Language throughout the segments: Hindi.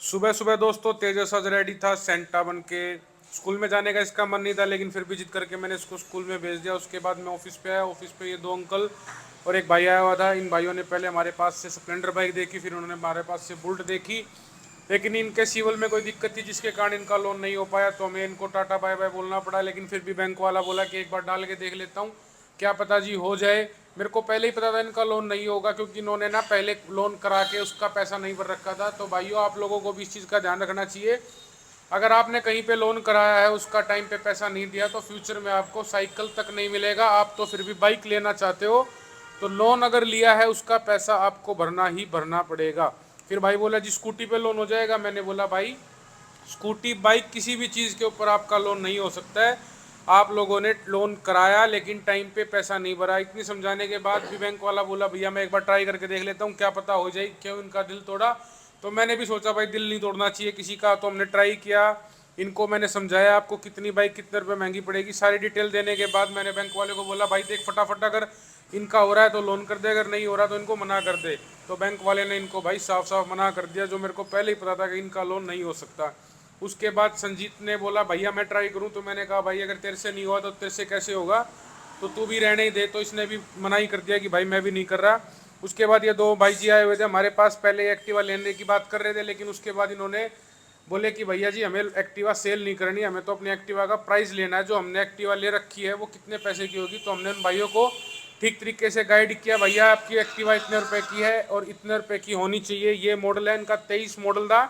सुबह सुबह दोस्तों तेजस आज रेडी था सेंटा बन के। स्कूल में जाने का इसका मन नहीं था, लेकिन फिर भी जिद करके मैंने इसको स्कूल में भेज दिया। उसके बाद मैं ऑफिस पे आया। ऑफिस पे ये दो अंकल और एक भाई आया हुआ था। इन भाइयों ने पहले हमारे पास से स्प्लेंडर बाइक देखी, फिर उन्होंने हमारे पास से बुलेट देखी। लेकिन इनके सिविल में कोई दिक्कत थी, जिसके कारण इनका लोन नहीं हो पाया। तो हमें इनको टाटा बाय बाय बोलना पड़ा। लेकिन फिर भी बैंक वाला बोला कि एक बार डाल के देख लेता हूँ, क्या पता जी हो जाए। मेरे को पहले ही पता था इनका लोन नहीं होगा, क्योंकि इन्होंने ना पहले लोन करा के उसका पैसा नहीं भर रखा था। तो भाइयों, आप लोगों को भी इस चीज़ का ध्यान रखना चाहिए। अगर आपने कहीं पे लोन कराया है, उसका टाइम पे पैसा नहीं दिया, तो फ्यूचर में आपको साइकिल तक नहीं मिलेगा। आप तो फिर भी बाइक लेना चाहते हो, तो लोन अगर लिया है उसका पैसा आपको भरना ही भरना पड़ेगा। फिर भाई बोला जी स्कूटी पे लोन हो जाएगा। मैंने बोला भाई, स्कूटी बाइक किसी भी चीज़ के ऊपर आपका लोन नहीं हो सकता है। आप लोगों ने लोन कराया लेकिन टाइम पे पैसा नहीं भरा। इतनी समझाने के बाद भी बैंक वाला बोला भैया मैं एक बार ट्राई करके देख लेता हूँ, क्या पता हो जाए। क्यों इनका दिल तोड़ा? तो मैंने भी सोचा भाई दिल नहीं तोड़ना चाहिए किसी का। तो हमने ट्राई किया। इनको मैंने समझाया आपको कितनी बाइक कितने रुपए महंगी पड़ेगी, सारी डिटेल देने के बाद मैंने बैंक वाले को बोला भाई देख फटाफट, अगर इनका हो रहा है तो लोन कर दे, अगर नहीं हो रहा तो इनको मना कर दे। तो बैंक वाले ने इनको भाई साफ साफ मना कर दिया, जो मेरे को पहले ही पता था कि इनका लोन नहीं हो सकता। उसके बाद संजीत ने बोला भैया मैं ट्राई करूं। तो मैंने कहा भाई अगर तेरे से नहीं हुआ तो तेरे से कैसे होगा, तो तू भी रहने ही दे। तो इसने भी मना ही कर दिया कि भाई मैं भी नहीं कर रहा। उसके बाद ये दो भाई जी आए हुए थे हमारे पास। पहले एक्टिवा लेने की बात कर रहे थे, लेकिन उसके बाद इन्होंने बोले कि भैया जी हमें एक्टिवा सेल नहीं करनी, हमें तो अपनी एक्टिवा का प्राइस लेना है। जो हमने एक्टिवा ले रखी है वो कितने पैसे की होगी। तो हमने उन भाइयों को ठीक तरीके से गाइड किया, भैया आपकी एक्टिवा इतने रुपए की है और इतने रुपए की होनी चाहिए। ये मॉडल है, इनका 23 मॉडल था।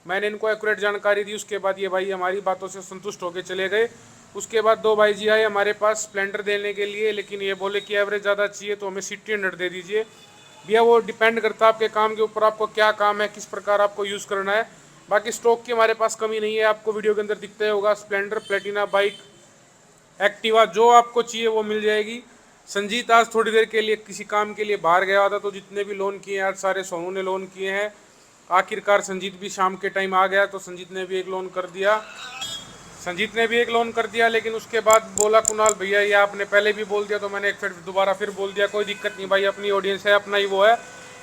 मैंने इनको एक्यूरेट जानकारी दी। उसके बाद ये भाई हमारी बातों से संतुष्ट होकर चले गए। उसके बाद दो भाई जी आए हमारे पास स्प्लेंडर देने के लिए, लेकिन ये बोले कि एवरेज ज़्यादा चाहिए तो हमें सिटी 100 दे दीजिए। भैया वो डिपेंड करता है आपके काम के ऊपर, आपको क्या काम है, किस प्रकार आपको यूज़ करना है। बाकी स्टॉक की हमारे पास कमी नहीं है, आपको वीडियो के अंदर दिखता ही होगा। स्प्लेंडर, प्लेटिना बाइक, एक्टिवा जो आपको चाहिए वो मिल जाएगी। संजीत आज थोड़ी देर के लिए किसी काम के लिए बाहर गया था, तो जितने भी लोन किए हैं आज सारे सोनू ने लोन किए हैं। आखिरकार संजीत भी शाम के टाइम आ गया, तो संजीत ने भी एक लोन कर दिया। लेकिन उसके बाद बोला कुणाल भैया ये आपने पहले भी बोल दिया, तो मैंने एक फिर दोबारा फिर बोल दिया। कोई दिक्कत नहीं भाई, अपनी ऑडियंस है, अपना ही वो है।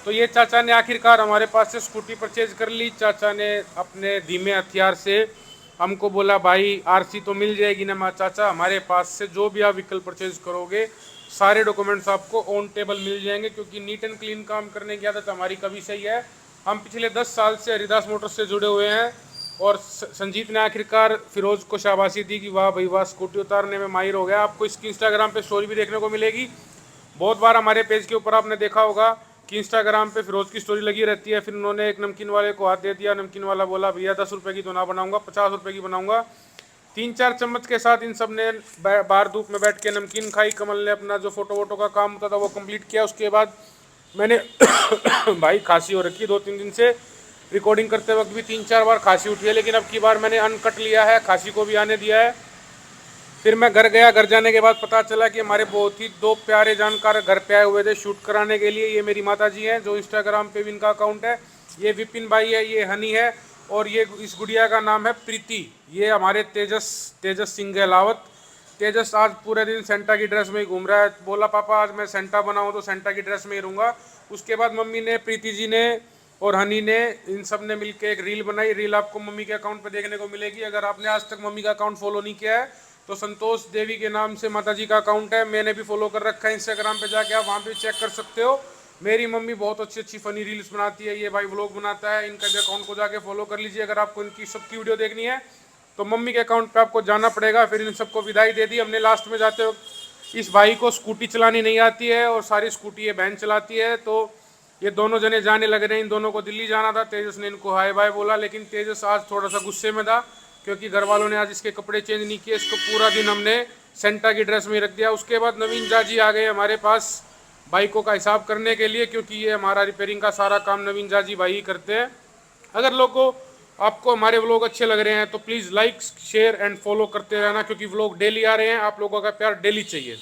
तो ये चाचा ने आखिरकार हमारे पास से स्कूटी परचेज कर ली। चाचा ने अपने धीमे हथियार से हमको बोला भाई आरसी तो मिल जाएगी ना। चाचा हमारे पास से जो भी आप व्हीकल परचेज करोगे सारे डॉक्यूमेंट्स आपको ऑन टेबल मिल जाएंगे, क्योंकि नीट एंड क्लीन काम करने की आदत हमारी कभी सही है। हम पिछले 10 साल से हरिदास मोटर्स से जुड़े हुए हैं। और संजीत ने आखिरकार फिरोज को शाबाशी दी कि वाह भाई वाह, स्कूटी उतारने में माहिर हो गया। आपको इसकी इंस्टाग्राम पे स्टोरी भी देखने को मिलेगी। बहुत बार हमारे पेज के ऊपर आपने देखा होगा कि इंस्टाग्राम पे फिरोज की स्टोरी लगी रहती है। फिर उन्होंने एक नमकीन वाले को हाथ दे दिया। नमकीन वाला बोला भैया 10 रुपये की तो ना बनाऊंगा, 50 रुपये की बनाऊंगा। 3-4 चम्मच के साथ इन सब ने बाहर धूप में बैठ के नमकीन खाई। कमल ने अपना जो फोटो वोटो का काम होता था वो कंप्लीट किया। उसके बाद मैंने भाई खांसी हो रखी 2-3 दिन से, रिकॉर्डिंग करते वक्त भी 3-4 बार खांसी उठी है, लेकिन अब की बार मैंने अनकट लिया है, खांसी को भी आने दिया है। फिर मैं घर गया। घर जाने के बाद पता चला कि हमारे बहुत ही दो प्यारे जानकार घर पे आए हुए थे शूट कराने के लिए। ये मेरी माता जी हैं, जो इंस्टाग्राम पे भी इनका अकाउंट है। ये विपिन भाई है, ये हनी है, और ये इस गुड़िया का नाम है प्रीति। ये हमारे तेजस तेजस सिंह गहलावत। तेजस आज पूरे दिन सेंटा की ड्रेस में ही घूम रहा है। बोला पापा आज मैं सेंटा बनाऊँ तो सेंटा की ड्रेस में ही रहूँगा। उसके बाद मम्मी ने, प्रीति जी ने और हनी ने, इन सब ने मिलकर एक रील बनाई। रील आपको मम्मी के अकाउंट पे देखने को मिलेगी। अगर आपने आज तक मम्मी का अकाउंट फॉलो नहीं किया है तो संतोष देवी के नाम से माता जी का अकाउंट है, मैंने भी फॉलो कर रखा है। इंस्टाग्राम पे जाके आप वहाँ पे चेक कर सकते हो। मेरी मम्मी बहुत अच्छी अच्छी फनी रील्स बनाती है। ये भाई व्लॉग बनाता है, इनका भी अकाउंट को जाके फॉलो कर लीजिए। अगर आपको इनकी सबकी वीडियो देखनी है तो मम्मी के अकाउंट पे आपको जाना पड़ेगा। फिर इन सबको विदाई दे दी हमने लास्ट में जाते वक्त। इस भाई को स्कूटी चलानी नहीं आती है और सारी स्कूटी ये बहन चलाती है। तो ये दोनों जने जाने लग रहे हैं। इन दोनों को दिल्ली जाना था। तेजस ने इनको हाय बाय बोला, लेकिन तेजस आज थोड़ा सा गुस्से में था, क्योंकि घर वालों ने आज इसके कपड़े चेंज नहीं किए। इसको पूरा दिन हमने सेंटा की ड्रेस में रख दिया। उसके बाद नवीन जाजी आ गए हमारे पास बाइकों का हिसाब करने के लिए, क्योंकि ये हमारा रिपेयरिंग का सारा काम नवीन जाजी भाई ही करते हैं। अगर लोगों आपको हमारे व्लॉग अच्छे लग रहे हैं तो please like share and follow करते रहना, क्योंकि व्लॉग डेली आ रहे हैं। आप लोगों का प्यार डेली चाहिए।